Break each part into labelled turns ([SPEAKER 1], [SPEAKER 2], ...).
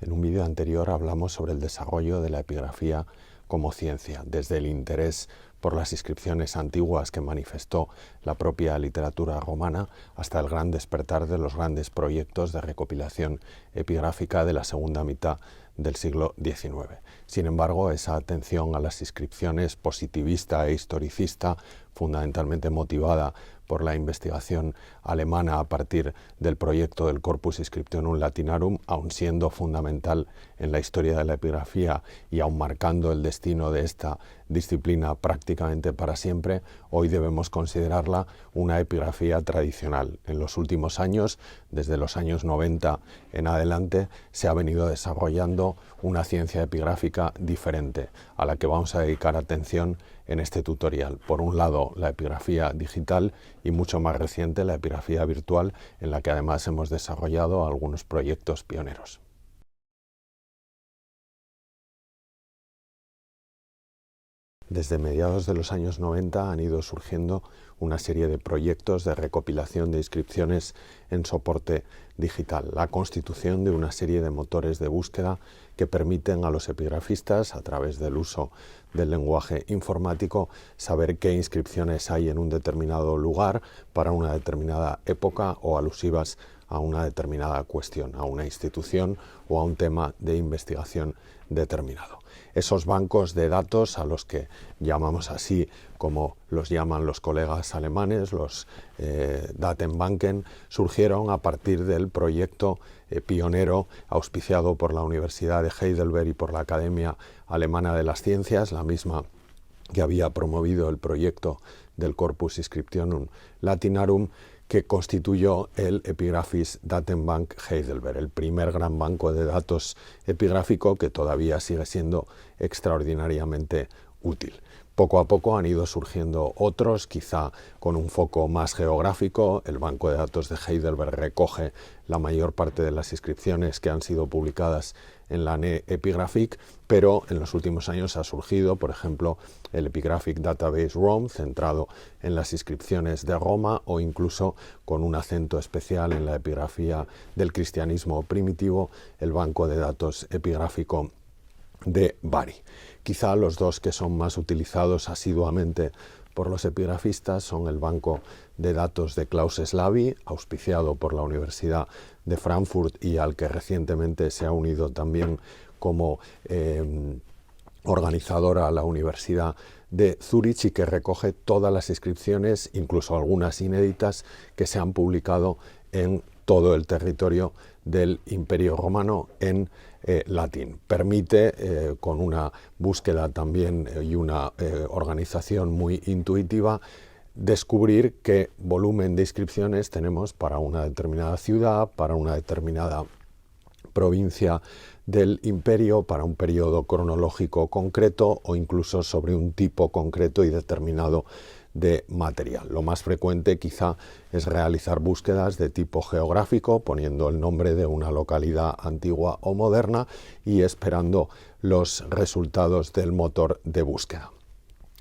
[SPEAKER 1] En un vídeo anterior hablamos sobre el desarrollo de la epigrafía como ciencia, desde el interés por las inscripciones antiguas que manifestó la propia literatura romana hasta el gran despertar de los grandes proyectos de recopilación epigráfica de la segunda mitad del siglo XIX. Sin embargo, esa atención a las inscripciones positivista e historicista, fundamentalmente motivada por la investigación alemana a partir del proyecto del Corpus Inscriptionum Latinarum, aun siendo fundamental en la historia de la epigrafía y aun marcando el destino de esta disciplina prácticamente para siempre, hoy debemos considerarla una epigrafía tradicional. En los últimos años, desde los años 90 en adelante, se ha venido desarrollando una ciencia epigráfica diferente, a la que vamos a dedicar atención en este tutorial. Por un lado, la epigrafía digital y mucho más reciente, la epigrafía virtual, en la que además hemos desarrollado algunos proyectos pioneros. Desde mediados de los años 90 han ido surgiendo una serie de proyectos de recopilación de inscripciones en soporte digital, la constitución de una serie de motores de búsqueda que permiten a los epigrafistas, a través del uso del lenguaje informático, saber qué inscripciones hay en un determinado lugar para una determinada época o alusivas a una determinada cuestión, a una institución o a un tema de investigación determinado. Esos bancos de datos, a los que llamamos así como los llaman los colegas alemanes, los Datenbanken, surgieron a partir del proyecto pionero auspiciado por la Universidad de Heidelberg y por la Academia Alemana de las Ciencias, la misma que había promovido el proyecto del Corpus Inscriptionum Latinarum, que constituyó el Epigraphis Datenbank Heidelberg, el primer gran banco de datos epigráfico que todavía sigue siendo extraordinariamente útil. Poco a poco han ido surgiendo otros, quizá con un foco más geográfico. El banco de datos de Heidelberg recoge la mayor parte de las inscripciones que han sido publicadas en la NE Epigraphic, pero en los últimos años ha surgido, por ejemplo, el Epigraphic Database Rome, centrado en las inscripciones de Roma, o incluso con un acento especial en la epigrafía del cristianismo primitivo, el banco de datos epigráfico de Bari. Quizá los dos que son más utilizados asiduamente por los epigrafistas son el banco de datos de Klaus Slaby, auspiciado por la Universidad de Frankfurt y al que recientemente se ha unido también como organizadora a la Universidad de Zúrich, y que recoge todas las inscripciones, incluso algunas inéditas, que se han publicado en todo el territorio del Imperio Romano en latín. Permite, con una búsqueda también y una organización muy intuitiva, descubrir qué volumen de inscripciones tenemos para una determinada ciudad, para una determinada provincia del imperio, para un periodo cronológico concreto o incluso sobre un tipo concreto y determinado de material. Lo más frecuente quizá es realizar búsquedas de tipo geográfico, poniendo el nombre de una localidad antigua o moderna y esperando los resultados del motor de búsqueda.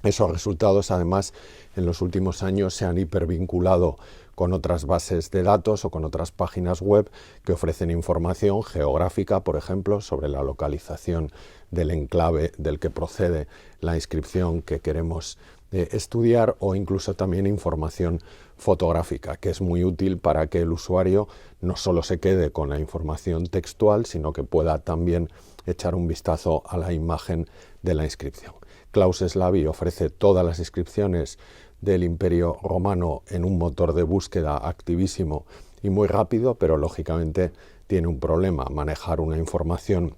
[SPEAKER 1] Esos resultados, además, en los últimos años se han hipervinculado con otras bases de datos o con otras páginas web que ofrecen información geográfica, por ejemplo, sobre la localización del enclave del que procede la inscripción que queremos estudiar, o incluso también información fotográfica, que es muy útil para que el usuario no solo se quede con la información textual, sino que pueda también echar un vistazo a la imagen de la inscripción. Klaus Slaby ofrece todas las inscripciones del Imperio Romano en un motor de búsqueda activísimo y muy rápido, pero lógicamente tiene un problema. Manejar una información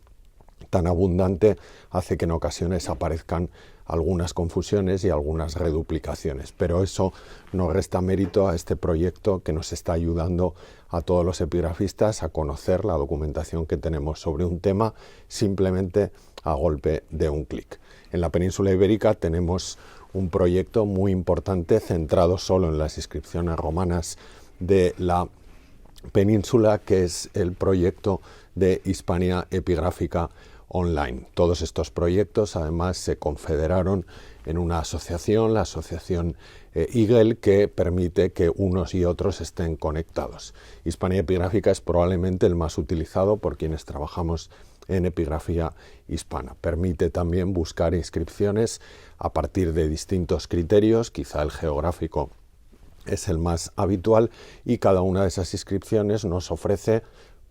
[SPEAKER 1] tan abundante hace que en ocasiones aparezcan algunas confusiones y algunas reduplicaciones, pero eso no resta mérito a este proyecto que nos está ayudando a todos los epigrafistas a conocer la documentación que tenemos sobre un tema simplemente a golpe de un clic. En la península ibérica tenemos un proyecto muy importante centrado solo en las inscripciones romanas de la península, que es el proyecto de Hispania Epigráfica Online. Todos estos proyectos además se confederaron en una asociación, la asociación Eagle, que permite que unos y otros estén conectados. Hispania Epigráfica es probablemente el más utilizado por quienes trabajamos en epigrafía hispana. Permite también buscar inscripciones a partir de distintos criterios, quizá el geográfico es el más habitual, y cada una de esas inscripciones nos ofrece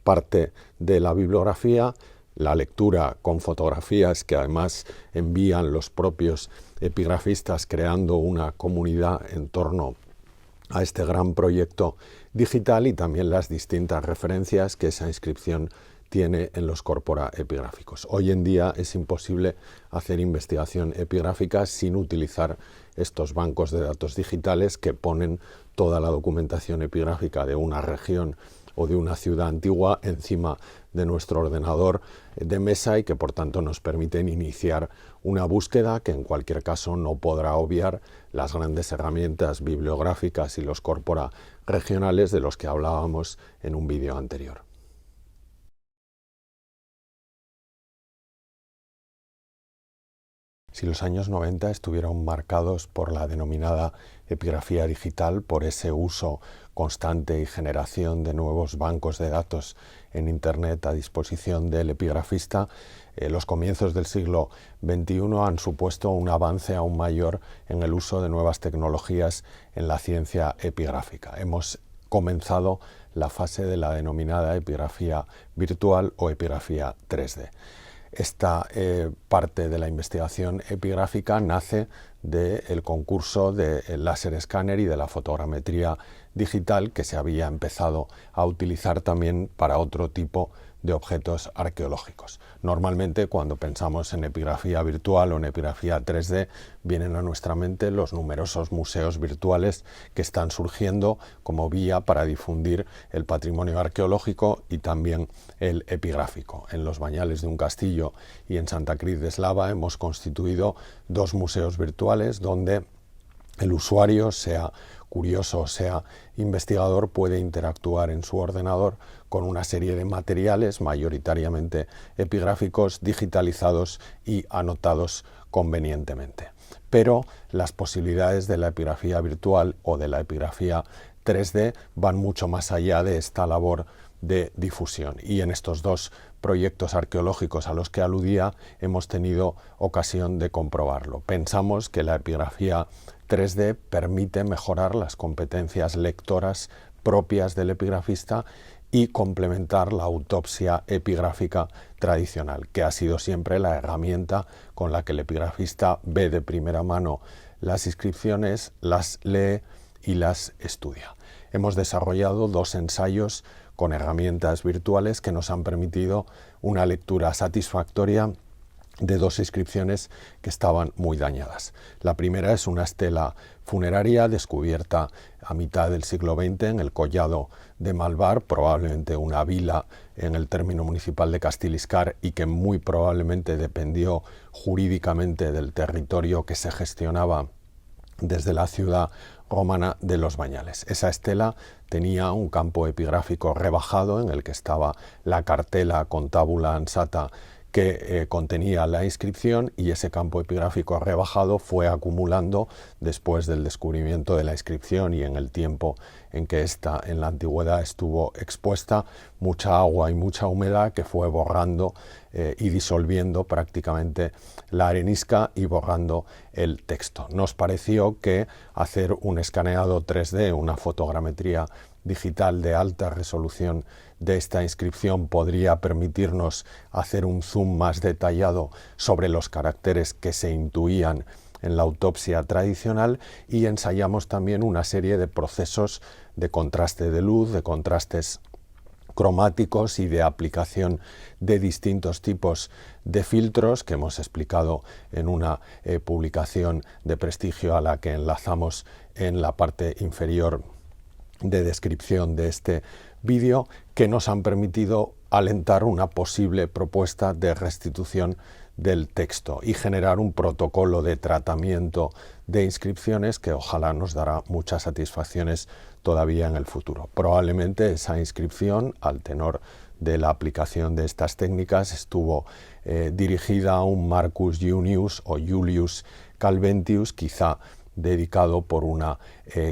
[SPEAKER 1] parte de la bibliografía, la lectura con fotografías que además envían los propios epigrafistas, creando una comunidad en torno a este gran proyecto digital, y también las distintas referencias que esa inscripción tiene en los corpora epigráficos. Hoy en día es imposible hacer investigación epigráfica sin utilizar estos bancos de datos digitales que ponen toda la documentación epigráfica de una región o de una ciudad antigua encima de nuestro ordenador de mesa, y que por tanto nos permiten iniciar una búsqueda que en cualquier caso no podrá obviar las grandes herramientas bibliográficas y los corpora regionales de los que hablábamos en un vídeo anterior. Si los años 90 estuvieron marcados por la denominada epigrafía digital, por ese uso constante y generación de nuevos bancos de datos en Internet a disposición del epigrafista, los comienzos del siglo XXI han supuesto un avance aún mayor en el uso de nuevas tecnologías en la ciencia epigráfica. Hemos comenzado la fase de la denominada epigrafía virtual o epigrafía 3D. Esta parte de la investigación epigráfica nace del concurso del láser escáner y de la fotogrametría digital, que se había empezado a utilizar también para otro tipo de objetos arqueológicos. Normalmente, cuando pensamos en epigrafía virtual o en epigrafía 3D, vienen a nuestra mente los numerosos museos virtuales que están surgiendo como vía para difundir el patrimonio arqueológico y también el epigráfico. En los Bañales de un Castillo y en Santa Cruz de Eslava hemos constituido dos museos virtuales donde el usuario, sea curioso o sea investigador, puede interactuar en su ordenador con una serie de materiales mayoritariamente epigráficos, digitalizados y anotados convenientemente. Pero las posibilidades de la epigrafía virtual o de la epigrafía 3D van mucho más allá de esta labor de difusión, y en estos dos proyectos arqueológicos a los que aludía hemos tenido ocasión de comprobarlo. Pensamos que la epigrafía 3D permite mejorar las competencias lectoras propias del epigrafista y complementar la autopsia epigráfica tradicional, que ha sido siempre la herramienta con la que el epigrafista ve de primera mano las inscripciones, las lee y las estudia. Hemos desarrollado dos ensayos con herramientas virtuales que nos han permitido una lectura satisfactoria de dos inscripciones que estaban muy dañadas. La primera es una estela funeraria descubierta a mitad del siglo XX en el collado de Malvar, probablemente una vila en el término municipal de Castiliscar, y que muy probablemente dependió jurídicamente del territorio que se gestionaba desde la ciudad romana de los Bañales. Esa estela tenía un campo epigráfico rebajado en el que estaba la cartela con tabula ansata que contenía la inscripción, y ese campo epigráfico rebajado fue acumulando después del descubrimiento de la inscripción y en el tiempo en que ésta en la antigüedad estuvo expuesta, mucha agua y mucha humedad que fue borrando y disolviendo prácticamente la arenisca y borrando el texto. Nos pareció que hacer un escaneado 3D, una fotogrametría digital de alta resolución de esta inscripción, podría permitirnos hacer un zoom más detallado sobre los caracteres que se intuían en la autopsia tradicional, y ensayamos también una serie de procesos de contraste de luz, de contrastes cromáticos y de aplicación de distintos tipos de filtros que hemos explicado en una publicación de prestigio a la que enlazamos en la parte inferior de descripción de este vídeo, que nos han permitido alentar una posible propuesta de restitución del texto y generar un protocolo de tratamiento de inscripciones que ojalá nos dará muchas satisfacciones todavía en el futuro. Probablemente esa inscripción, al tenor de la aplicación de estas técnicas, estuvo dirigida a un Marcus Junius o Julius Calventius, quizá dedicado por una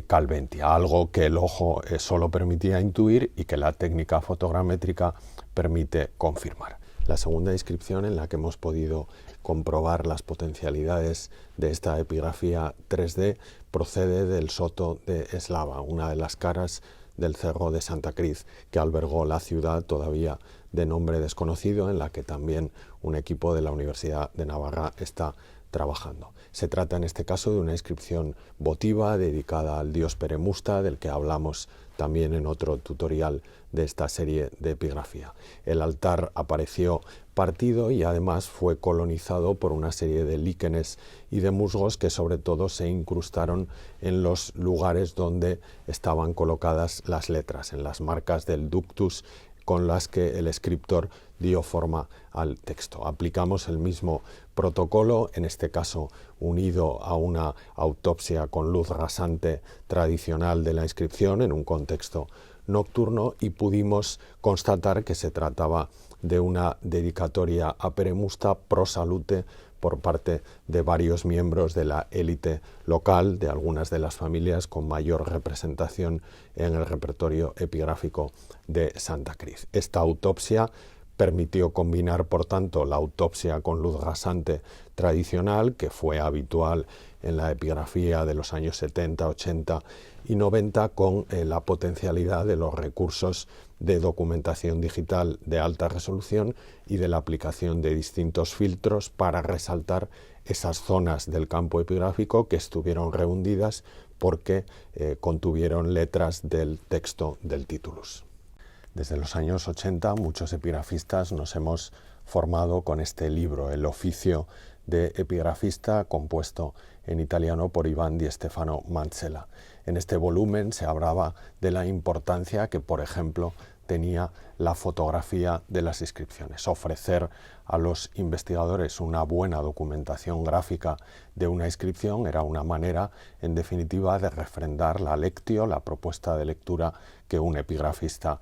[SPEAKER 1] Calventia, algo que el ojo solo permitía intuir y que la técnica fotogramétrica permite confirmar. La segunda inscripción en la que hemos podido comprobar las potencialidades de esta epigrafía 3D procede del Soto de Eslava, una de las caras del Cerro de Santa Cruz, que albergó la ciudad todavía de nombre desconocido, en la que también un equipo de la Universidad de Navarra está trabajando. Se trata en este caso de una inscripción votiva dedicada al dios Peremusta, del que hablamos también en otro tutorial de esta serie de epigrafía. El altar apareció partido y además fue colonizado por una serie de líquenes y de musgos que sobre todo se incrustaron en los lugares donde estaban colocadas las letras, en las marcas del ductus con las que el escritor dio forma al texto. Aplicamos el mismo protocolo, en este caso unido a una autopsia con luz rasante tradicional de la inscripción en un contexto nocturno, y pudimos constatar que se trataba de una dedicatoria a Peremusta pro salute por parte de varios miembros de la élite local, de algunas de las familias con mayor representación en el repertorio epigráfico de Santa Cruz. Esta autopsia permitió combinar, por tanto, la autopsia con luz rasante tradicional, que fue habitual en la epigrafía de los años 70, 80 y 90, con la potencialidad de los recursos de documentación digital de alta resolución y de la aplicación de distintos filtros para resaltar esas zonas del campo epigráfico que estuvieron rehundidas porque contuvieron letras del texto del titulus. Desde los años 80 muchos epigrafistas nos hemos formado con este libro, El oficio de epigrafista, compuesto en italiano por Iván Di Stefano Manzella. En este volumen se hablaba de la importancia que, por ejemplo, tenía la fotografía de las inscripciones. Ofrecer a los investigadores una buena documentación gráfica de una inscripción era una manera, en definitiva, de refrendar la lectio, la propuesta de lectura que un epigrafista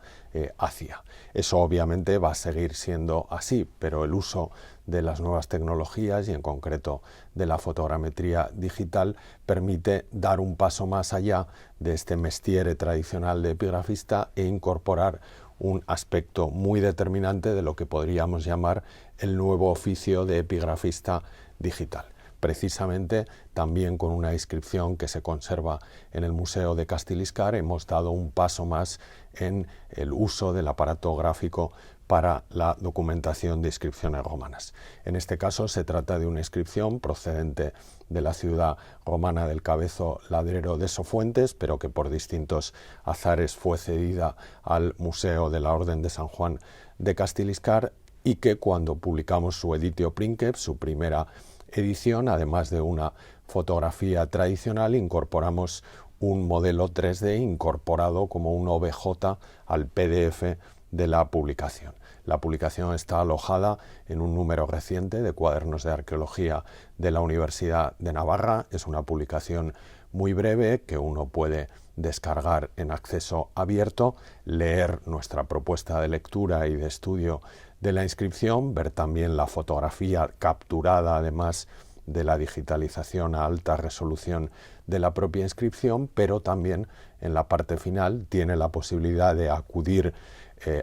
[SPEAKER 1] hacía. Eso obviamente va a seguir siendo así, pero el uso de las nuevas tecnologías y en concreto de la fotogrametría digital permite dar un paso más allá de este mestiere tradicional de epigrafista e incorporar un aspecto muy determinante de lo que podríamos llamar el nuevo oficio de epigrafista digital. Precisamente también con una inscripción que se conserva en el Museo de Castiliscar hemos dado un paso más en el uso del aparato gráfico para la documentación de inscripciones romanas. En este caso se trata de una inscripción procedente de la ciudad romana del Cabezo Ladrero de Sofuentes, pero que por distintos azares fue cedida al Museo de la Orden de San Juan de Castiliscar, y que cuando publicamos su editio princeps, su primera edición, además de una fotografía tradicional, incorporamos un modelo 3D incorporado como un OBJ al PDF de la publicación. La publicación está alojada en un número reciente de Cuadernos de Arqueología de la Universidad de Navarra. Es una publicación muy breve que uno puede descargar en acceso abierto, leer nuestra propuesta de lectura y de estudio de la inscripción, ver también la fotografía capturada además de la digitalización a alta resolución de la propia inscripción, pero también en la parte final tiene la posibilidad de acudir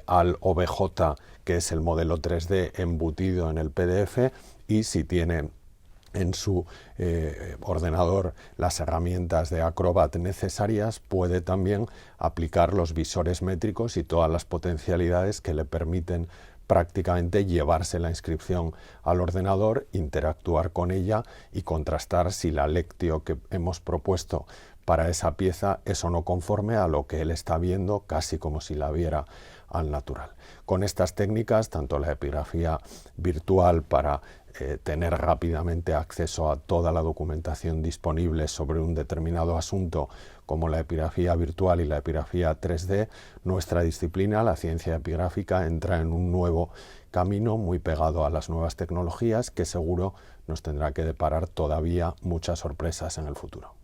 [SPEAKER 1] al OBJ, que es el modelo 3D embutido en el PDF, y si tiene en su ordenador las herramientas de Acrobat necesarias, puede también aplicar los visores métricos y todas las potencialidades que le permiten prácticamente llevarse la inscripción al ordenador, interactuar con ella y contrastar si la lectio que hemos propuesto para esa pieza es o no conforme a lo que él está viendo, casi como si la viera al natural. Con estas técnicas, tanto la epigrafía virtual para tener rápidamente acceso a toda la documentación disponible sobre un determinado asunto, como la epigrafía virtual y la epigrafía 3D, nuestra disciplina, la ciencia epigráfica, entra en un nuevo camino muy pegado a las nuevas tecnologías que seguro nos tendrá que deparar todavía muchas sorpresas en el futuro.